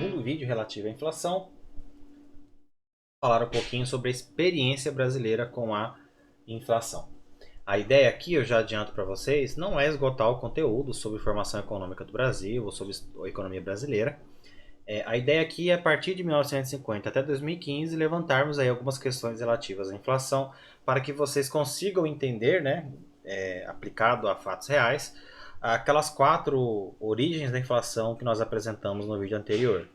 segundo vídeo relativo à inflação, falar um pouquinho sobre a experiência brasileira com a inflação. A ideia aqui, eu já adianto para vocês, não é esgotar o conteúdo sobre formação econômica do Brasil ou sobre a economia brasileira. A ideia aqui é, a partir de 1950 até 2015, levantarmos aí algumas questões relativas à inflação para que vocês consigam entender, né, aplicado a fatos reais, aquelas 4 origens da inflação que nós apresentamos no vídeo anterior.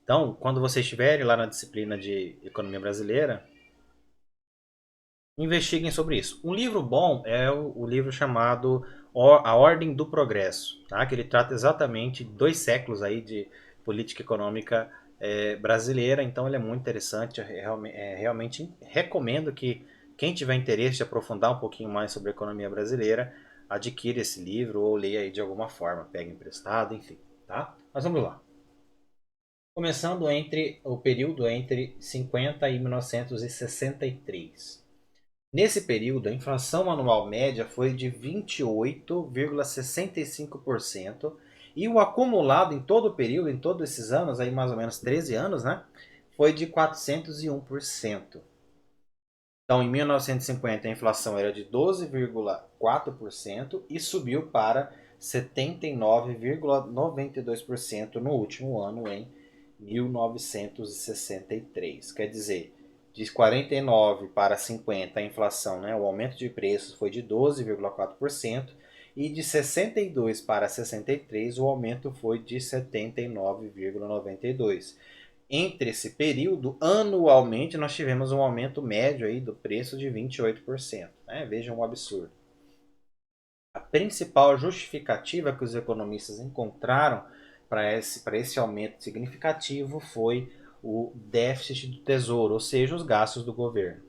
Então, quando vocês estiverem lá na disciplina de economia brasileira, investiguem sobre isso. Um livro bom é o livro chamado A Ordem do Progresso, tá? Que ele trata exatamente 2 séculos aí de política econômica brasileira, então ele é muito interessante. Realmente recomendo que quem tiver interesse de aprofundar um pouquinho mais sobre a economia brasileira, adquira esse livro ou leia aí de alguma forma, pegue emprestado, enfim, tá? Mas vamos lá. Começando entre o período entre 50 e 1963. Nesse período, a inflação anual média foi de 28,65% e o acumulado em todo o período, em todos esses anos, aí mais ou menos 13 anos, né, foi de 401%. Então, em 1950, a inflação era de 12,4% e subiu para 79,92% no último ano, em 1963. Quer dizer, de 49 para 50 a inflação, né, o aumento de preços foi de 12,4% e de 62 para 63 o aumento foi de 79,92%. Entre esse período, anualmente, nós tivemos um aumento médio aí do preço de 28%. Né? Vejam um absurdo. A principal justificativa que os economistas encontraram para esse aumento significativo foi o déficit do tesouro, ou seja, os gastos do governo.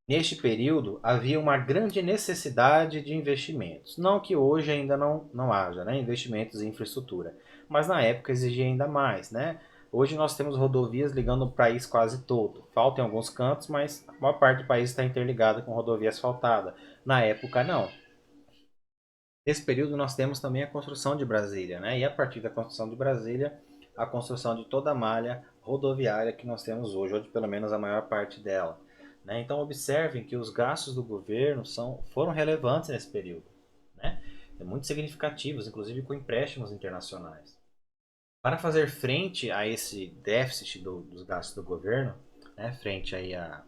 Neste período, havia uma grande necessidade de investimentos. Não que hoje ainda não haja, né, investimentos em infraestrutura, mas na época exigia ainda mais. Né? Hoje nós temos rodovias ligando o país quase todo. Falta em alguns cantos, mas a maior parte do país está interligada com rodovia asfaltada. Na época, não. Nesse período nós temos também a construção de Brasília, né? E a partir da construção de Brasília, a construção de toda a malha rodoviária que nós temos hoje pelo menos a maior parte dela. Né? Então observem que os gastos do governo foram relevantes nesse período, né? Muito significativos, inclusive com empréstimos internacionais. Para fazer frente a esse déficit dos gastos do governo, né? Frente aí a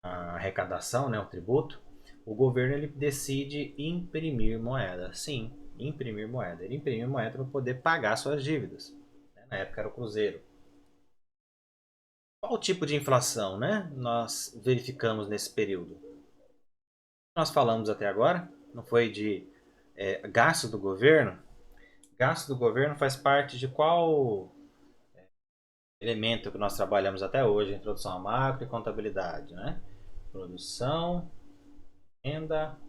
arrecadação, né? O tributo, o governo ele decide imprimir moeda. Sim, imprimir moeda. Ele imprime moeda para poder pagar suas dívidas. Na época era o Cruzeiro. Qual o tipo de inflação, né, nós verificamos nesse período? Nós falamos até agora, não foi de gasto do governo? Gasto do governo faz parte de qual elemento que nós trabalhamos até hoje, introdução à macro e contabilidade, né? Produção, renda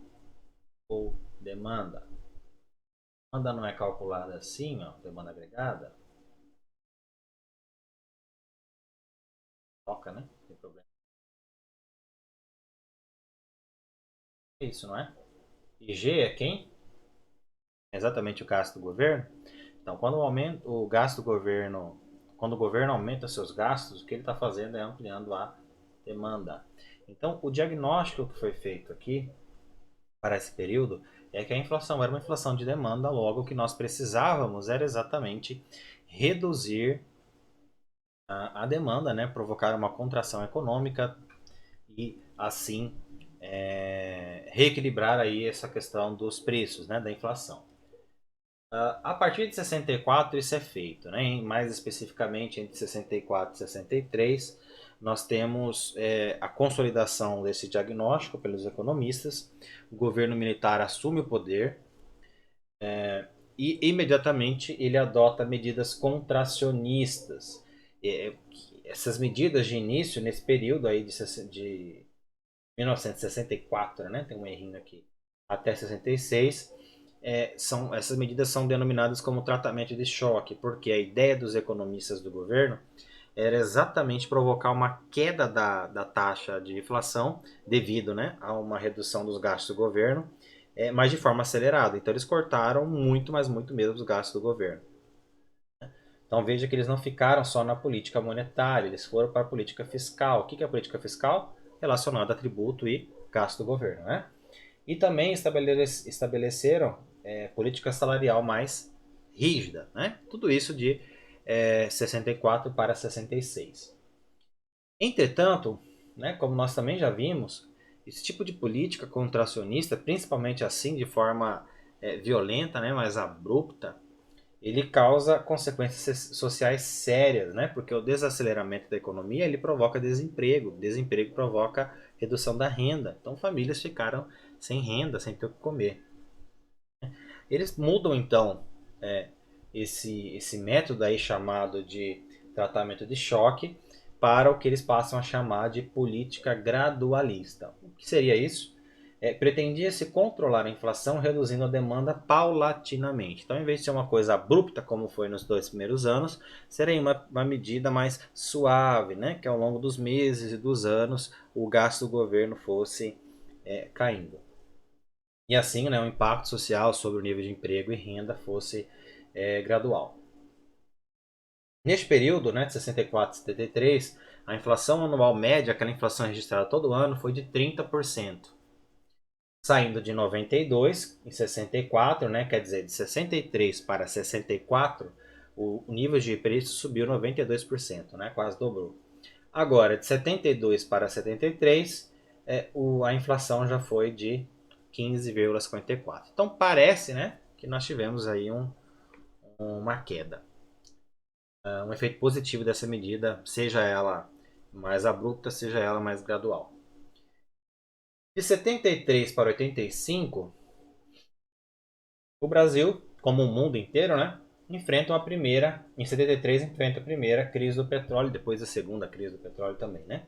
ou demanda. Demanda não é calculada assim, ó, demanda agregada. Toca, né? Não tem problema. É isso, não é? E G é quem? É exatamente o gasto do governo. Então, quando o gasto do governo, quando o governo aumenta seus gastos, o que ele está fazendo é ampliando a demanda. Então, o diagnóstico que foi feito aqui para esse período é que a inflação era uma inflação de demanda, logo o que nós precisávamos era exatamente reduzir a demanda, né, provocar uma contração econômica e assim reequilibrar aí essa questão dos preços, né, da inflação. A partir de 64 isso é feito, né? Mais especificamente entre 64 e 63 nós temos a consolidação desse diagnóstico pelos economistas, o governo militar assume o poder e imediatamente ele adota medidas contracionistas. Essas medidas de início, nesse período aí de 1964, né? Tem um errinho aqui, até 66, essas medidas são denominadas como tratamento de choque, porque a ideia dos economistas do governo era exatamente provocar uma queda da taxa de inflação devido, né, a uma redução dos gastos do governo, mas de forma acelerada. Então eles cortaram muito, mas muito mesmo os gastos do governo. Então veja que eles não ficaram só na política monetária, eles foram para a política fiscal. O que é a política fiscal? Relacionada a tributo e gasto do governo, né? E também estabeleceram política salarial mais rígida, né? Tudo isso de 64 para 66. Entretanto, né, como nós também já vimos, esse tipo de política contracionista, principalmente assim de forma violenta, né, mais abrupta, ele causa consequências sociais sérias, né? Porque o desaceleramento da economia ele provoca desemprego, desemprego provoca redução da renda. Então famílias ficaram sem renda, sem ter o que comer. Eles mudam então é, esse método aí chamado de tratamento de choque para o que eles passam a chamar de política gradualista. O que seria isso? Pretendia-se controlar a inflação reduzindo a demanda paulatinamente. Então, em vez de ser uma coisa abrupta, como foi nos 2 primeiros anos, seria uma medida mais suave, né? Que ao longo dos meses e dos anos o gasto do governo fosse caindo. E assim, né, o impacto social sobre o nível de emprego e renda fosse gradual. Neste período, né, de 64 a 73, a inflação anual média, aquela inflação registrada todo ano, foi de 30%. Saindo de 92 em 64, né, quer dizer, de 63 para 64, o nível de preço subiu 92%, né, quase dobrou. Agora, de 72 para 73, a inflação já foi de 15,54. Então parece, né, que nós tivemos aí uma queda. Um efeito positivo dessa medida, seja ela mais abrupta, seja ela mais gradual. De 73 para 85, o Brasil, como o mundo inteiro, né, em 73 enfrenta a primeira crise do petróleo, depois a segunda crise do petróleo também, né?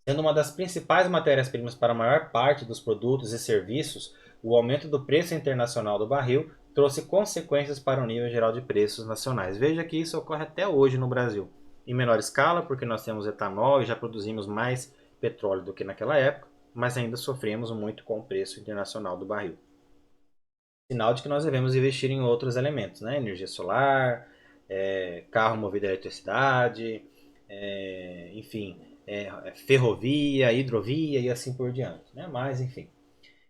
Sendo uma das principais matérias-primas para a maior parte dos produtos e serviços, o aumento do preço internacional do barril trouxe consequências para o nível geral de preços nacionais. Veja que isso ocorre até hoje no Brasil. Em menor escala, porque nós temos etanol e já produzimos mais petróleo do que naquela época, mas ainda sofremos muito com o preço internacional do barril. Sinal de que nós devemos investir em outros elementos, né? Energia solar, carro movido a eletricidade, enfim, ferrovia, hidrovia e assim por diante, né? Mas enfim.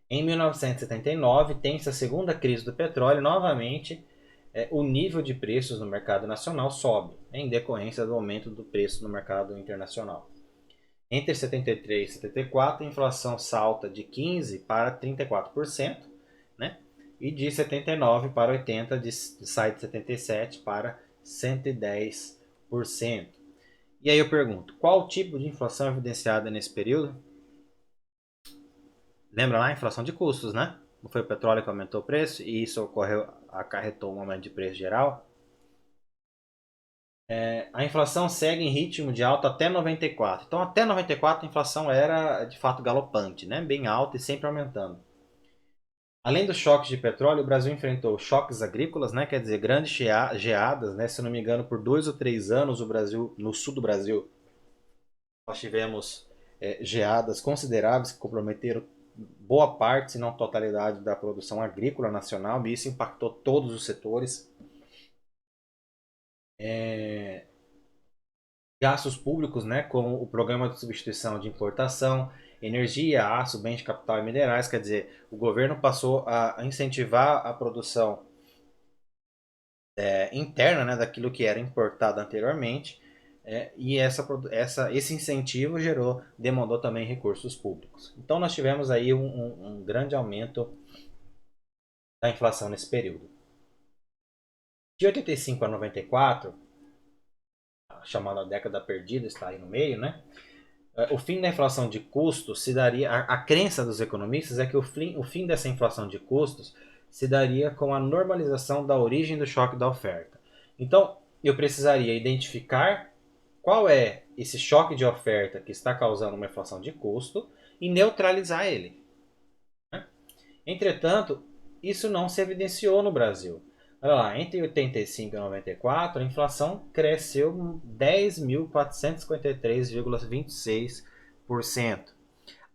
Em 1979 tem-se a segunda crise do petróleo, novamente o nível de preços no mercado nacional sobe, em decorrência do aumento do preço no mercado internacional. Entre 73 e 74, a inflação salta de 15% para 34%, né? E de 79 para 80 sai de 77 para 110%. E aí eu pergunto, qual tipo de inflação é evidenciada nesse período? Lembra lá a inflação de custos, né? Não foi o petróleo que aumentou o preço e isso acarretou um aumento de preço geral? A inflação segue em ritmo de alta até 94. Então, até 94 a inflação era de fato galopante, né? Bem alta e sempre aumentando. Além dos choques de petróleo, o Brasil enfrentou choques agrícolas, né? Quer dizer, grandes geadas, né? Se não me engano, por 2 ou 3 anos, o Brasil, no sul do Brasil, nós tivemos geadas consideráveis que comprometeram boa parte, se não totalidade, da produção agrícola nacional, e isso impactou todos os setores. Gastos públicos, né, como o programa de substituição de importação, energia, aço, bens de capital e minerais, quer dizer, o governo passou a incentivar a produção interna, né, daquilo que era importado anteriormente, e esse incentivo demandou também recursos públicos. Então nós tivemos aí um grande aumento da inflação nesse período. De 85 a 94, a chamada década perdida está aí no meio, né? O fim da inflação de custos se daria. A crença dos economistas é que o fim dessa inflação de custos se daria com a normalização da origem do choque da oferta. Então, eu precisaria identificar qual é esse choque de oferta que está causando uma inflação de custo e neutralizar ele. Né? Entretanto, isso não se evidenciou no Brasil. Olha lá, entre 85 e 94, a inflação cresceu 10.453,26%.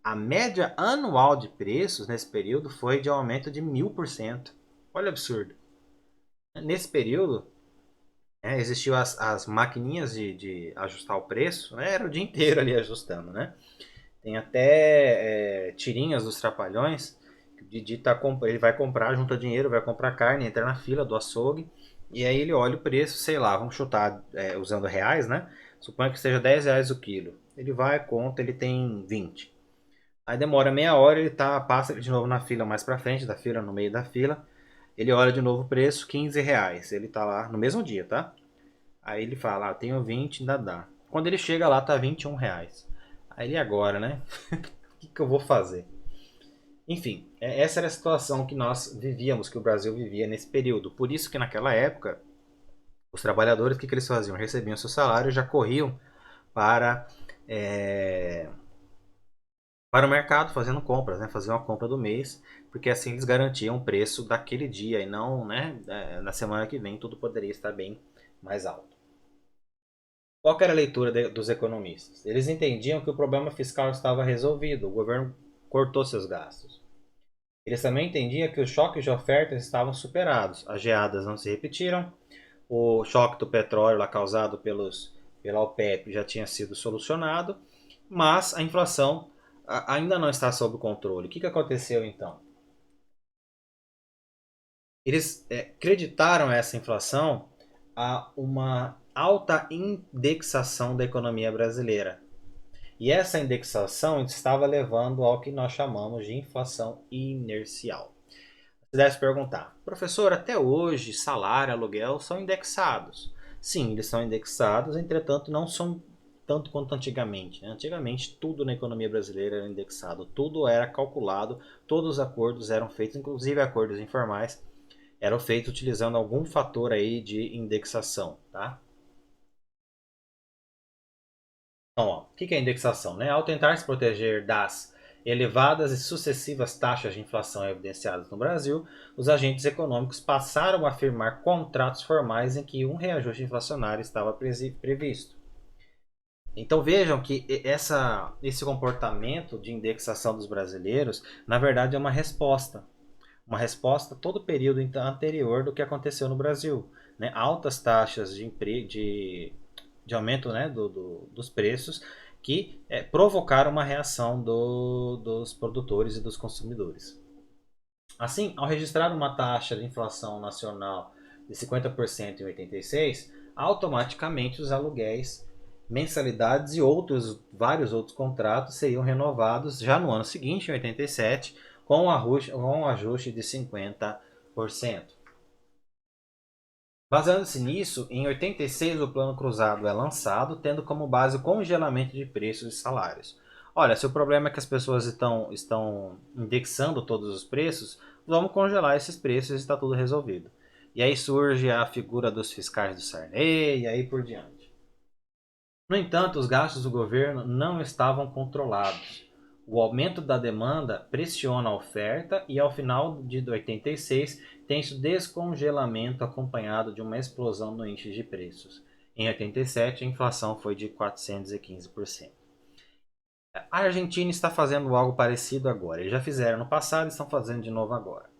A média anual de preços nesse período foi de aumento de 1.000%. Olha o absurdo. Nesse período, Existiam as maquininhas de ajustar o preço, né? Era o dia inteiro ali ajustando, né? Tem até tirinhas dos Trapalhões. Que o Didi ele vai comprar, junta dinheiro, vai comprar carne, entra na fila do açougue. E aí ele olha o preço, sei lá, vamos chutar usando reais, né? Suponha que seja 10 reais o quilo. Ele vai, conta, ele tem 20. Aí demora meia hora, ele passa de novo na fila mais pra frente da fila, no meio da fila. Ele olha de novo o preço, 15 reais. Ele tá lá no mesmo dia, tá? Aí ele fala, tenho 20, ainda dá. Quando ele chega lá, tá 21 reais. Aí ele agora, né? O que eu vou fazer? Enfim, essa era a situação que nós vivíamos, que o Brasil vivia nesse período. Por isso que naquela época, os trabalhadores, o que eles faziam? Recebiam seu salário e já corriam para, é, para o mercado fazendo compras, né? Faziam a compra do mês, porque assim eles garantiam o preço daquele dia e não, né? Na semana que vem tudo poderia estar bem mais alto. Qual era a leitura dos economistas? Eles entendiam que o problema fiscal estava resolvido, o governo cortou seus gastos. Eles também entendiam que os choques de ofertas estavam superados, as geadas não se repetiram, o choque do petróleo lá causado pela OPEP já tinha sido solucionado, mas a inflação ainda não está sob controle. O que aconteceu então? Eles acreditaram essa inflação a uma alta indexação da economia brasileira. E essa indexação estava levando ao que nós chamamos de inflação inercial. Você deve se perguntar, professor, até hoje salário, aluguel são indexados. Sim, eles são indexados, entretanto não são tanto quanto antigamente. Antigamente tudo na economia brasileira era indexado, tudo era calculado, todos os acordos eram feitos, inclusive acordos informais, eram feitos utilizando algum fator aí de indexação, tá? Então, ó, o que é indexação? Né? Ao tentar se proteger das elevadas e sucessivas taxas de inflação evidenciadas no Brasil, os agentes econômicos passaram a firmar contratos formais em que um reajuste inflacionário estava previsto. Então vejam que esse comportamento de indexação dos brasileiros, na verdade, é uma resposta. Uma resposta a todo o período anterior do que aconteceu no Brasil. Né? Altas taxas de aumento, né, dos preços que provocaram uma reação dos produtores e dos consumidores. Assim, ao registrar uma taxa de inflação nacional de 50% em 86, automaticamente os aluguéis, mensalidades e vários outros contratos seriam renovados já no ano seguinte, em 87, com um ajuste de 50%. Baseando-se nisso, em 86 o Plano Cruzado é lançado, tendo como base o congelamento de preços e salários. Olha, se o problema é que as pessoas estão indexando todos os preços, vamos congelar esses preços e está tudo resolvido. E aí surge a figura dos fiscais do Sarney e aí por diante. No entanto, os gastos do governo não estavam controlados. O aumento da demanda pressiona a oferta e ao final de 86 tem-se o descongelamento acompanhado de uma explosão no índice de preços. Em 87 a inflação foi de 415%. A Argentina está fazendo algo parecido agora. Eles já fizeram no passado e estão fazendo de novo agora.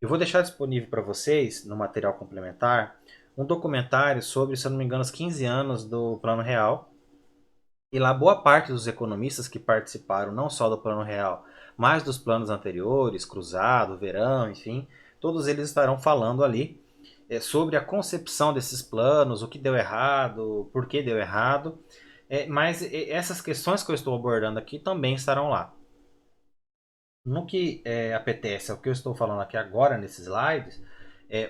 Eu vou deixar disponível para vocês, no material complementar, um documentário sobre, se eu não me engano, os 15 anos do Plano Real. E lá boa parte dos economistas que participaram não só do Plano Real, mas dos planos anteriores, Cruzado, Verão, enfim, todos eles estarão falando ali sobre a concepção desses planos, o que deu errado, por que deu errado. Mas essas questões que eu estou abordando aqui também estarão lá. No que apetece, é o que eu estou falando aqui agora nesses slides,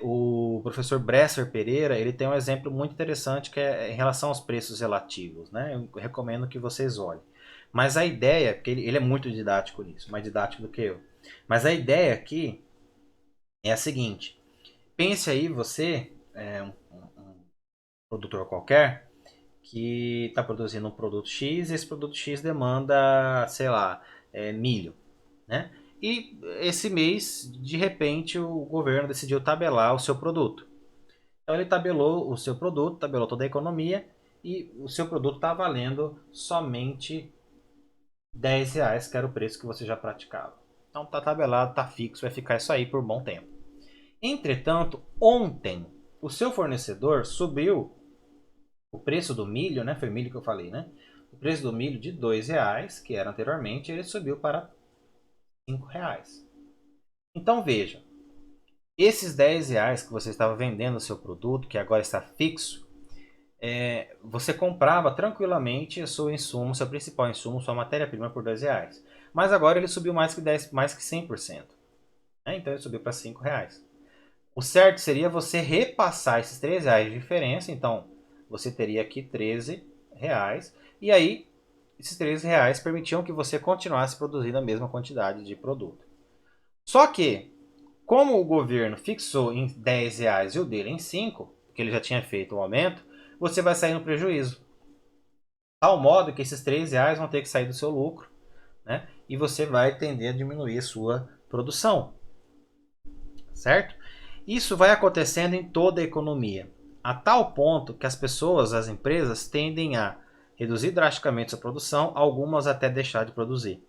o professor Bresser Pereira ele tem um exemplo muito interessante que é em relação aos preços relativos. Né? Eu recomendo que vocês olhem. Mas a ideia, porque ele é muito didático nisso, mais didático do que eu. Mas a ideia aqui é a seguinte: pense aí você, um produtor qualquer, que está produzindo um produto X e esse produto X demanda, sei lá, milho. Né? E esse mês, de repente, o governo decidiu tabelar o seu produto. Então ele tabelou o seu produto, tabelou toda a economia e o seu produto está valendo somente R$ 10, que era o preço que você já praticava. Então está tabelado, está fixo, vai ficar isso aí por bom tempo. Entretanto, ontem o seu fornecedor subiu o preço do milho, né? Foi milho que eu falei, né? O preço do milho de R$ 2, que era anteriormente, ele subiu para R$ 5. Então veja, esses R$ 10 que você estava vendendo o seu produto, que agora está fixo, você comprava tranquilamente o seu insumo, seu principal insumo, sua matéria-prima por R$ 2. Mas agora ele subiu mais que 100%. Né? Então ele subiu para R$ 5. O certo seria você repassar esses R$ 3 de diferença. Então você teria aqui R$ 13. E aí esses R$ 13 permitiam que você continuasse produzindo a mesma quantidade de produto. Só que, como o governo fixou em R$ 10 e o dele em 5, porque ele já tinha feito o aumento, você vai sair no prejuízo. Tal modo que esses R$ 3 vão ter que sair do seu lucro, né? E você vai tender a diminuir a sua produção, certo? Isso vai acontecendo em toda a economia, a tal ponto que as pessoas, as empresas, tendem a reduzir drasticamente sua produção, algumas até deixar de produzir.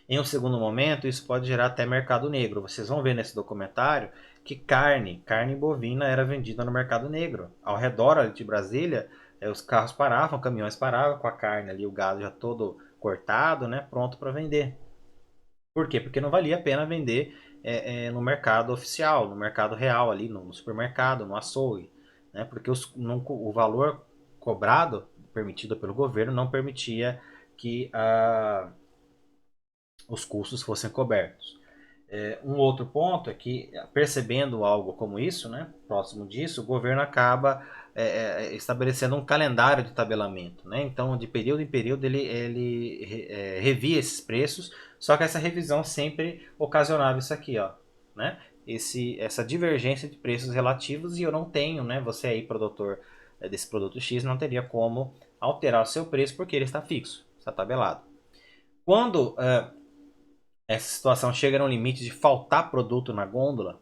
Em um segundo momento, isso pode gerar até mercado negro. Vocês vão ver nesse documentário que carne bovina era vendida no mercado negro. Ao redor ali de Brasília, os carros paravam, caminhões paravam com a carne ali, o gado já todo cortado, né, pronto para vender. Por quê? Porque não valia a pena vender no mercado oficial, no mercado real ali, no supermercado, no açougue, né? Porque o valor cobrado, permitido pelo governo, não permitia que os custos fossem cobertos. Um outro ponto é que, percebendo algo como isso, né, próximo disso, o governo acaba estabelecendo um calendário de tabelamento. Né? Então, de período em período, ele revia esses preços, só que essa revisão sempre ocasionava isso aqui, ó, né? Essa divergência de preços relativos, e eu não tenho, né, você aí, produtor desse produto X, não teria como alterar o seu preço porque ele está fixo, está tabelado. Quando essa situação chega no limite de faltar produto na gôndola,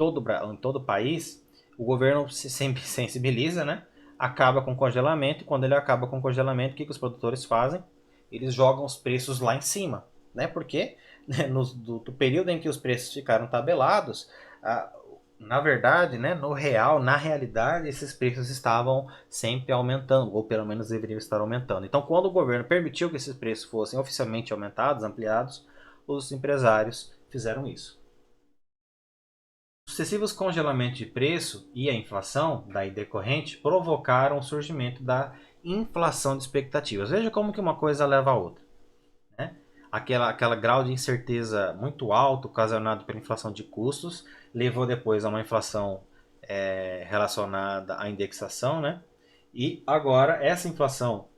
em todo o país, o governo se sensibiliza, né? Acaba com o congelamento, e quando ele acaba com o congelamento, o que os produtores fazem? Eles jogam os preços lá em cima, né? Porque do período em que os preços ficaram tabelados, na verdade, né, na realidade, esses preços estavam sempre aumentando, ou pelo menos deveriam estar aumentando. Então, quando o governo permitiu que esses preços fossem oficialmente aumentados, ampliados, os empresários fizeram isso. Os sucessivos congelamentos de preço e a inflação daí decorrente provocaram o surgimento da inflação de expectativas. Veja como que uma coisa leva a outra. Né? Aquela grau de incerteza muito alto ocasionado pela inflação de custos levou depois a uma inflação relacionada à indexação, né? E agora essa inflação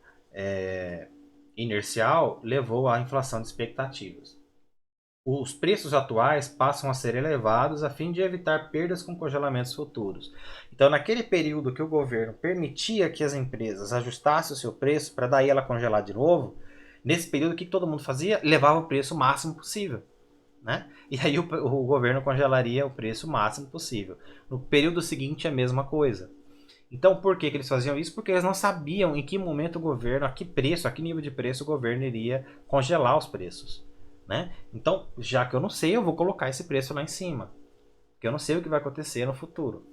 inercial levou à inflação de expectativas. Os preços atuais passam a ser elevados a fim de evitar perdas com congelamentos futuros. Então, naquele período que o governo permitia que as empresas ajustassem o seu preço para daí ela congelar de novo, nesse período o que todo mundo fazia? Levava o preço máximo possível. Né? E aí o governo congelaria o preço máximo possível. No período seguinte, a mesma coisa. Então, por que eles faziam isso? Porque eles não sabiam em que momento o governo, a que preço, a que nível de preço o governo iria congelar os preços. Né? Então, já que eu não sei, eu vou colocar esse preço lá em cima. Porque eu não sei o que vai acontecer no futuro.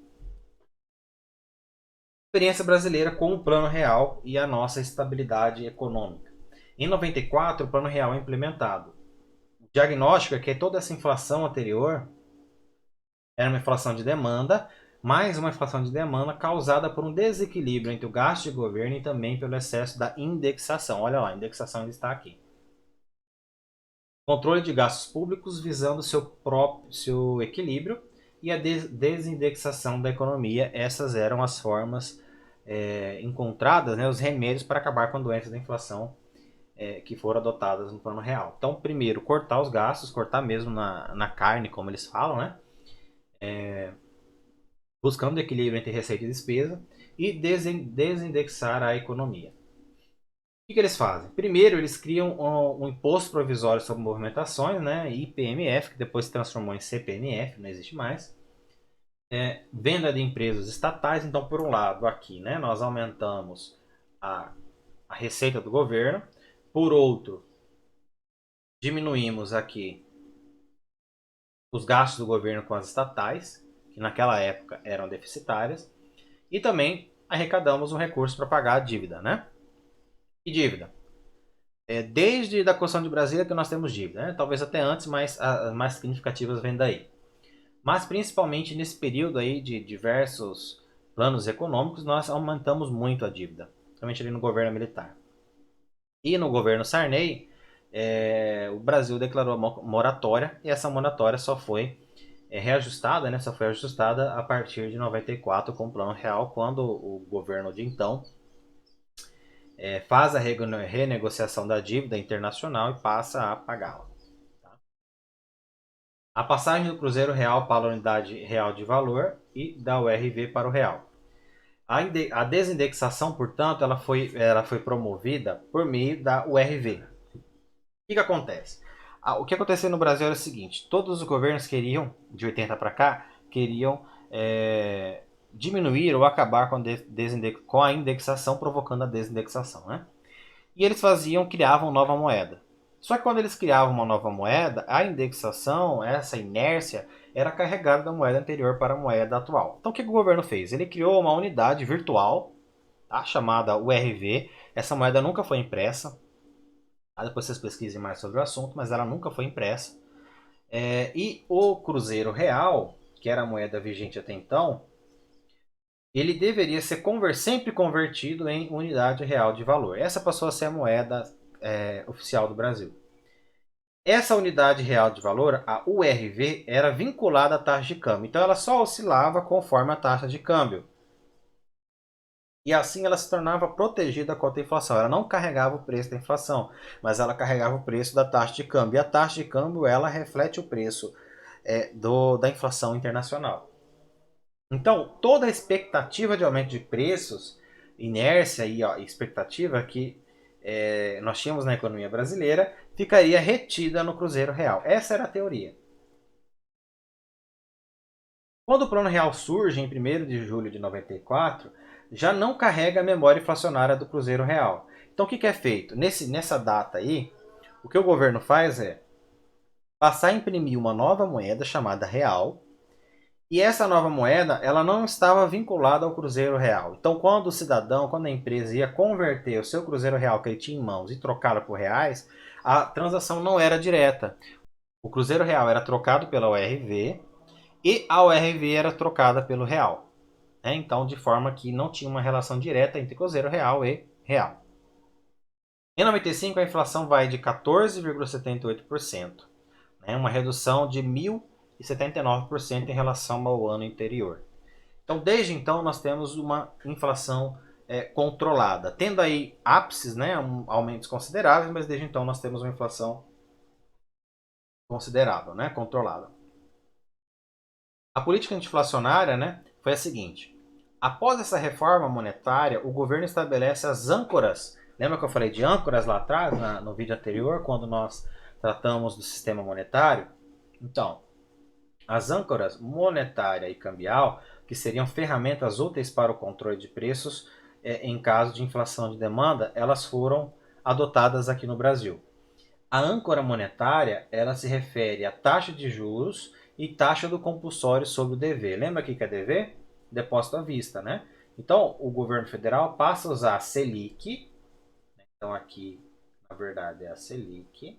Experiência brasileira com o Plano Real e a nossa estabilidade econômica. Em 94, o Plano Real é implementado. O diagnóstico é que toda essa inflação anterior era uma inflação de demanda, mais uma inflação de demanda causada por um desequilíbrio entre o gasto de governo e também pelo excesso da indexação. Olha lá, a indexação ainda está aqui. Controle de gastos públicos visando seu equilíbrio e a desindexação da economia. Essas eram as formas encontradas, né, os remédios para acabar com a doença da inflação que foram adotadas no Plano Real. Então, primeiro, cortar os gastos, cortar mesmo na carne, como eles falam, né? Buscando equilíbrio entre receita e despesa e desindexar a economia. O que eles fazem? Primeiro, eles criam um imposto provisório sobre movimentações, né, IPMF, que depois se transformou em CPMF, não existe mais. Venda de empresas estatais. Então, por um lado, aqui, né, nós aumentamos a receita do governo. Por outro, diminuímos aqui os gastos do governo com as estatais, que naquela época eram deficitárias, e também arrecadamos um recurso para pagar a dívida, né? E dívida? Desde a Constituição de Brasília que nós temos dívida, né? Talvez até antes, mas as mais significativas vêm daí. Mas principalmente nesse período aí de diversos planos econômicos, nós aumentamos muito a dívida, principalmente ali no governo militar. E no governo Sarney, o Brasil declarou moratória, e essa moratória só foi reajustada, né? Só foi ajustada a partir de 94 com o Plano Real, quando o governo de então faz a renegociação da dívida internacional e passa a pagá-la. Tá? A passagem do Cruzeiro Real para a Unidade Real de Valor e da URV para o Real. A desindexação, portanto, ela foi promovida por meio da URV. O que acontece? O que aconteceu no Brasil era o seguinte: todos os governos queriam, de 80 para cá, queriam diminuir ou acabar com a indexação, provocando a desindexação, né? E eles criavam nova moeda. Só que quando eles criavam uma nova moeda, a indexação, essa inércia, era carregada da moeda anterior para a moeda atual. Então o que o governo fez? Ele criou uma unidade virtual, tá, chamada URV. Essa moeda nunca foi impressa. Depois vocês pesquisem mais sobre o assunto, mas ela nunca foi impressa. E o Cruzeiro Real, que era a moeda vigente até então, ele deveria ser sempre convertido em unidade real de valor. Essa passou a ser a moeda oficial do Brasil. Essa unidade real de valor, a URV, era vinculada à taxa de câmbio. Então ela só oscilava conforme a taxa de câmbio. E assim ela se tornava protegida contra a inflação. Ela não carregava o preço da inflação, mas ela carregava o preço da taxa de câmbio. E a taxa de câmbio ela reflete o preço da inflação internacional. Então, toda a expectativa de aumento de preços, inércia e expectativa que nós tínhamos na economia brasileira, ficaria retida no Cruzeiro Real. Essa era a teoria. Quando o Plano Real surge em 1º de julho de 94, já não carrega a memória inflacionária do Cruzeiro Real. Então o que é feito? Nessa data aí, o que o governo faz é passar a imprimir uma nova moeda chamada Real, e essa nova moeda ela não estava vinculada ao Cruzeiro Real. Então quando o cidadão, quando a empresa ia converter o seu Cruzeiro Real que ele tinha em mãos e trocá-lo por reais, a transação não era direta. O Cruzeiro Real era trocado pela URV e a URV era trocada pelo Real. Então, de forma que não tinha uma relação direta entre Cruzeiro Real e Real. Em 95, a inflação vai de 14,78%, uma redução de 1.079% em relação ao ano anterior. Então, desde então, nós temos uma inflação controlada, tendo aí ápices, aumentos consideráveis, mas desde então nós temos uma inflação considerável, controlada. A política anti-inflacionária foi a seguinte: após essa reforma monetária, o governo estabelece as âncoras. Lembra que eu falei de âncoras lá atrás, no vídeo anterior, quando nós tratamos do sistema monetário? Então, as âncoras monetária e cambial, que seriam ferramentas úteis para o controle de preços em caso de inflação de demanda, elas foram adotadas aqui no Brasil. A âncora monetária, ela se refere à taxa de juros e taxa do compulsório sobre o dever. Lembra aqui que é dever? Depósito à vista, né? Então, o governo federal passa a usar a Selic. Então, aqui, na verdade, é a Selic.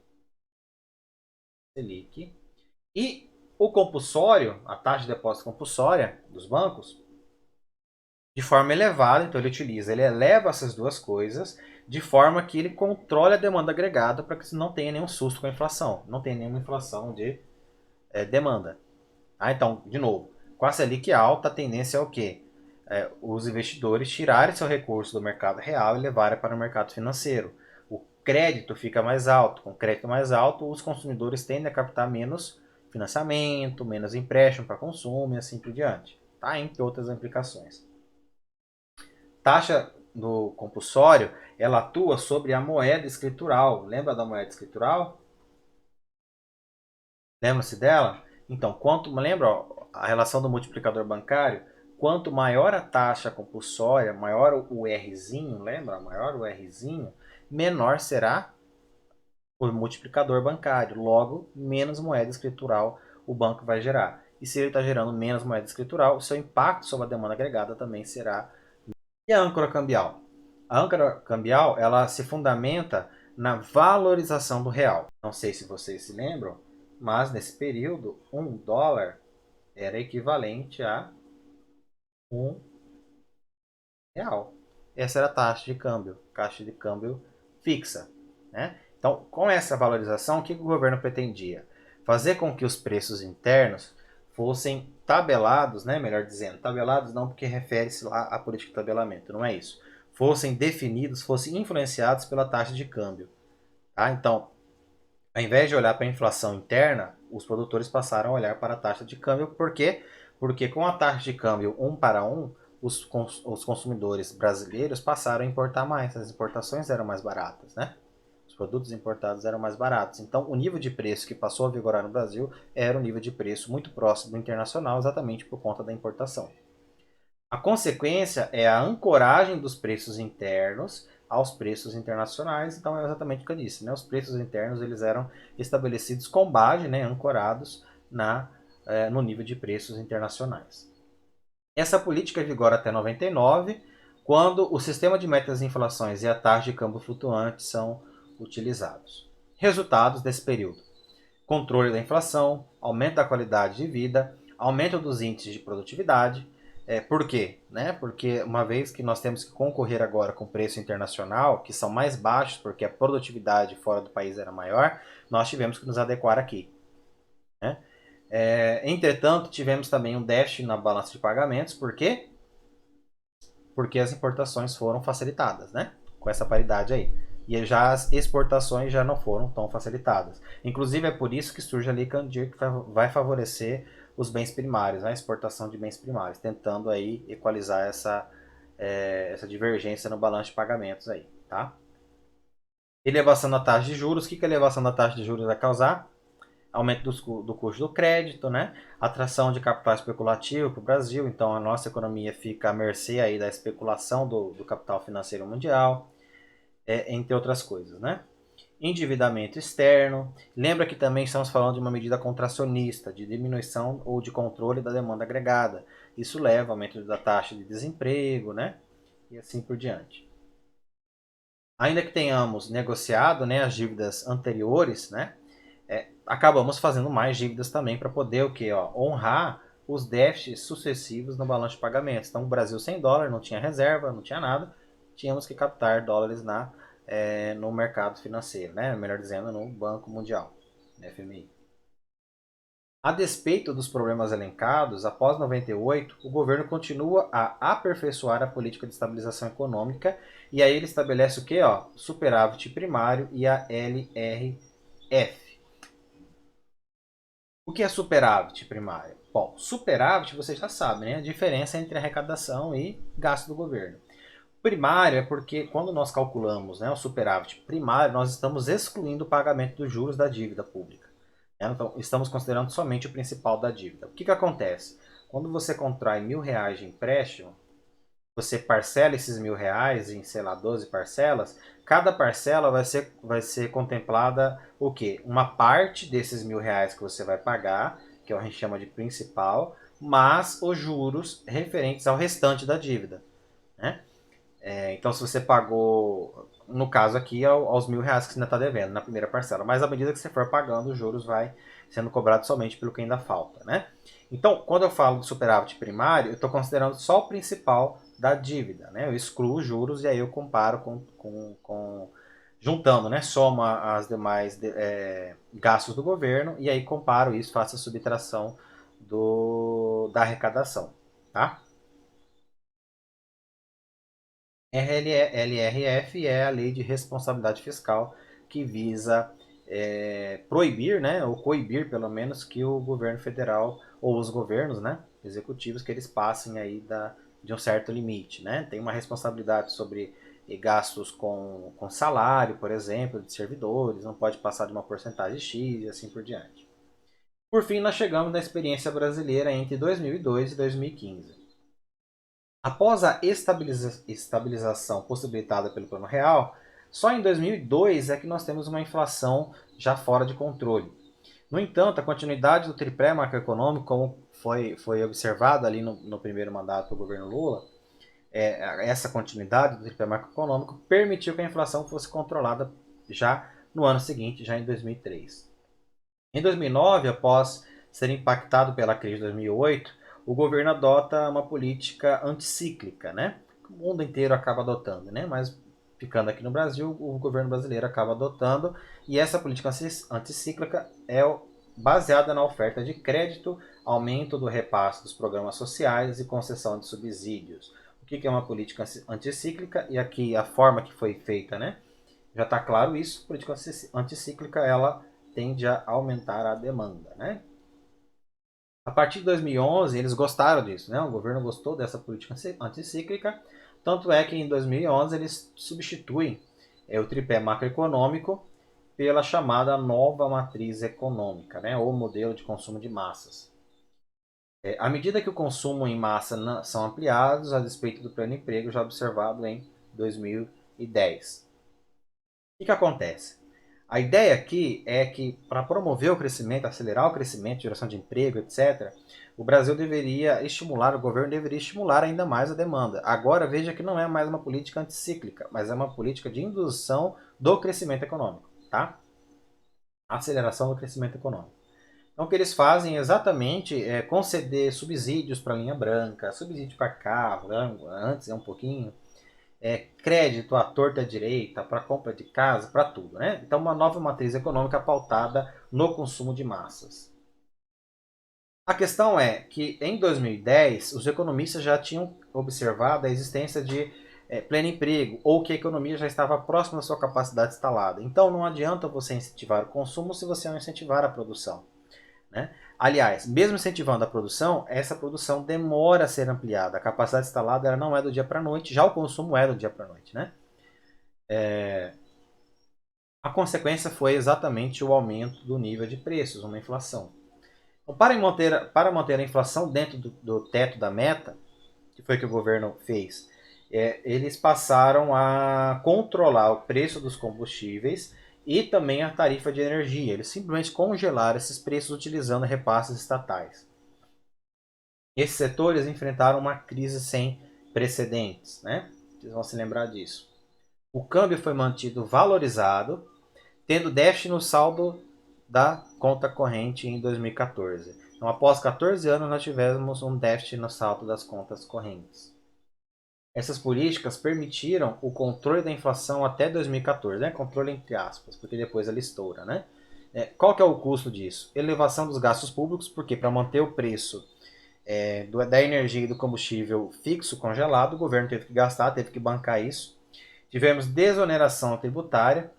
E o compulsório, a taxa de depósito compulsória dos bancos, de forma elevada. Então, ele eleva essas duas coisas de forma que ele controle a demanda agregada para que não tenha nenhum susto com a inflação. Não tenha nenhuma inflação de demanda. Então, de novo, com a Selic alta, a tendência é o quê? Os investidores tirarem seu recurso do mercado real e levarem para o mercado financeiro. O crédito fica mais alto. Com crédito mais alto, os consumidores tendem a captar menos financiamento, menos empréstimo para consumo e assim por diante. Entre outras implicações. Taxa do compulsório, ela atua sobre a moeda escritural. Lembra da moeda escritural? Lembra-se dela? Então, lembra a relação do multiplicador bancário? Quanto maior a taxa compulsória, maior o Rzinho, lembra? Maior o Rzinho, menor será o multiplicador bancário. Logo, menos moeda escritural o banco vai gerar. e se ele está gerando menos moeda escritural, o seu impacto sobre a demanda agregada também será. E a âncora cambial? A âncora cambial, ela se fundamenta na valorização do real. Não sei se vocês se lembram, mas nesse período, $1 era equivalente a R$ 1. Essa era a taxa de câmbio fixa, né? Então, com essa valorização, o que o governo pretendia? Fazer com que os preços internos fossem tabelados, né? Melhor dizendo, tabelados não porque refere-se lá à política de tabelamento, não é isso. Fossem definidos, fossem influenciados pela taxa de câmbio. Tá? Então, ao invés de olhar para a inflação interna, os produtores passaram a olhar para a taxa de câmbio. Por quê? Porque com a taxa de câmbio 1 para 1, os consumidores brasileiros passaram a importar mais. As importações eram mais baratas, né? Os produtos importados eram mais baratos. Então, o nível de preço que passou a vigorar no Brasil era um nível de preço muito próximo do internacional, exatamente por conta da importação. A consequência é a ancoragem dos preços internos aos preços internacionais. Então é exatamente o que eu disse, né? Os preços internos eles eram estabelecidos com base, né, ancorados no nível de preços internacionais. Essa política vigora até 99, quando o sistema de metas de inflações e a taxa de câmbio flutuante são utilizados. Resultados desse período: controle da inflação, aumento da qualidade de vida, aumento dos índices de produtividade. Por quê? Né? Porque uma vez que nós temos que concorrer agora com o preço internacional, que são mais baixos porque a produtividade fora do país era maior, nós tivemos que nos adequar aqui. Né? Entretanto, tivemos também um déficit na balança de pagamentos. Por quê? Porque as importações foram facilitadas, né? Com essa paridade aí. E já as exportações já não foram tão facilitadas. Inclusive é por isso que surge a Lei Candir, que vai favorecer os bens primários, né? A exportação de bens primários, tentando aí equalizar essa divergência no balanço de pagamentos aí, tá? Elevação da taxa de juros. O que a elevação da taxa de juros vai causar? Aumento do custo do crédito, né? Atração de capital especulativo para o Brasil, então a nossa economia fica à mercê aí da especulação do capital financeiro mundial, entre outras coisas, né? Endividamento externo. Lembra que também estamos falando de uma medida contracionista, de diminuição ou de controle da demanda agregada. Isso leva ao aumento da taxa de desemprego, né? E assim por diante. Ainda que tenhamos negociado, né, as dívidas anteriores, né? Acabamos fazendo mais dívidas também para poder o quê? Honrar os déficits sucessivos no balanço de pagamentos. Então, o Brasil sem dólar, não tinha reserva, não tinha nada, tínhamos que captar dólares no mercado financeiro, né? Melhor dizendo, no Banco Mundial, no FMI. A despeito dos problemas elencados, após 98, o governo continua a aperfeiçoar a política de estabilização econômica e aí ele estabelece o quê? Superávit primário e a LRF. O que é superávit primário? Bom, superávit você já sabe, né? A diferença entre arrecadação e gasto do governo. Primário é porque quando nós calculamos, né, o superávit primário, nós estamos excluindo o pagamento dos juros da dívida pública. Né? Então, estamos considerando somente o principal da dívida. O que acontece? Quando você contrai R$ 1.000 de empréstimo, você parcela esses R$ 1.000 em, sei lá, 12 parcelas, cada parcela vai ser contemplada o quê? Uma parte desses R$ 1.000 que você vai pagar, que a gente chama de principal, mas os juros referentes ao restante da dívida. Né? Então, se você pagou, no caso aqui, aos R$ 1.000 que você ainda está devendo na primeira parcela, mas à medida que você for pagando, os juros vai sendo cobrado somente pelo que ainda falta. Né? Então, quando eu falo de superávit primário, eu estou considerando só o principal da dívida. Né? Eu excluo os juros e aí eu comparo juntando, né? Soma as demais gastos do governo e aí comparo isso, faço a subtração da arrecadação. Tá? LRF é a Lei de Responsabilidade Fiscal que visa proibir, né, ou coibir pelo menos, que o governo federal ou os governos, né, executivos, que eles passem aí de um certo limite. Né? Tem uma responsabilidade sobre gastos com salário, por exemplo, de servidores, não pode passar de uma porcentagem X e assim por diante. Por fim, nós chegamos na experiência brasileira entre 2002 e 2015. Após a estabilização possibilitada pelo Plano Real, só em 2002 é que nós temos uma inflação já fora de controle. No entanto, a continuidade do tripé macroeconômico como foi observado ali no primeiro mandato do governo Lula, essa continuidade do tripé macroeconômico permitiu que a inflação fosse controlada já no ano seguinte, já em 2003. Em 2009, após ser impactado pela crise de 2008, o governo adota uma política anticíclica, né? O mundo inteiro acaba adotando, né? Mas ficando aqui no Brasil, o governo brasileiro acaba adotando, e essa política anticíclica é baseada na oferta de crédito, aumento do repasse dos programas sociais e concessão de subsídios. O que é uma política anticíclica? E aqui a forma que foi feita, né? Já está claro isso. A política anticíclica ela tende a aumentar a demanda, né? A partir de 2011 eles gostaram disso, né? O governo gostou dessa política anticíclica, tanto é que em 2011 eles substituem o tripé macroeconômico pela chamada nova matriz econômica, né? Ou modelo de consumo de massas. À medida que o consumo em massa são ampliados, a despeito do pleno emprego já observado em 2010. O que acontece? A ideia aqui é que, para promover o crescimento, acelerar o crescimento, geração de emprego, etc., o Brasil deveria estimular, o governo deveria estimular ainda mais a demanda. Agora, veja que não é mais uma política anticíclica, mas é uma política de indução do crescimento econômico, tá? Aceleração do crescimento econômico. Então, o que eles fazem exatamente é conceder subsídios para linha branca, subsídio para carro, antes é um pouquinho, crédito à torta direita, para compra de casa, para tudo, né? Então, uma nova matriz econômica pautada no consumo de massas. A questão é que em 2010 os economistas já tinham observado a existência de pleno emprego, ou que a economia já estava próxima da sua capacidade instalada. Então não adianta você incentivar o consumo se você não incentivar a produção, né? Aliás, mesmo incentivando a produção, essa produção demora a ser ampliada. A capacidade instalada ela não é do dia para a noite, já o consumo é do dia para a noite, né? A consequência foi exatamente o aumento do nível de preços, uma inflação. Então, para manter a inflação dentro do teto da meta, que foi o que o governo fez, eles passaram a controlar o preço dos combustíveis e também a tarifa de energia. Eles simplesmente congelaram esses preços utilizando repasses estatais. Esses setores enfrentaram uma crise sem precedentes, né? Vocês vão se lembrar disso. O câmbio foi mantido valorizado, tendo déficit no saldo da conta corrente em 2014. Então, após 14 anos, nós tivemos um déficit no saldo das contas correntes. Essas políticas permitiram o controle da inflação até 2014, né? Controle entre aspas, porque depois ela estoura, né? Qual que é o custo disso? Elevação dos gastos públicos, porque para manter o preço da energia e do combustível fixo, congelado, o governo teve que gastar, teve que bancar isso. Tivemos desoneração tributária,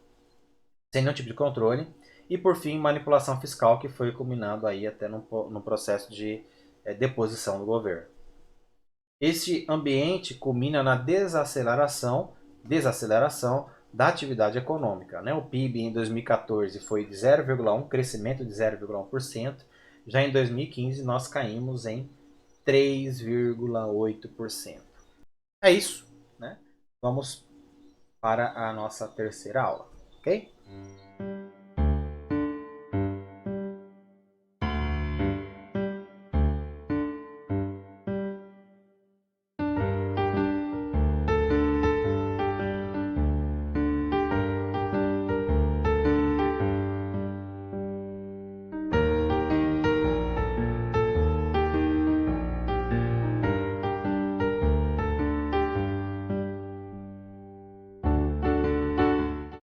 sem nenhum tipo de controle. E, por fim, manipulação fiscal, que foi culminado aí até no processo de deposição do governo. Este ambiente culmina na desaceleração da atividade econômica, né? O PIB em 2014 foi de 0,1%, crescimento de 0,1%. Já em 2015 nós caímos em 3,8%. É isso, né? Vamos para a nossa terceira aula, ok?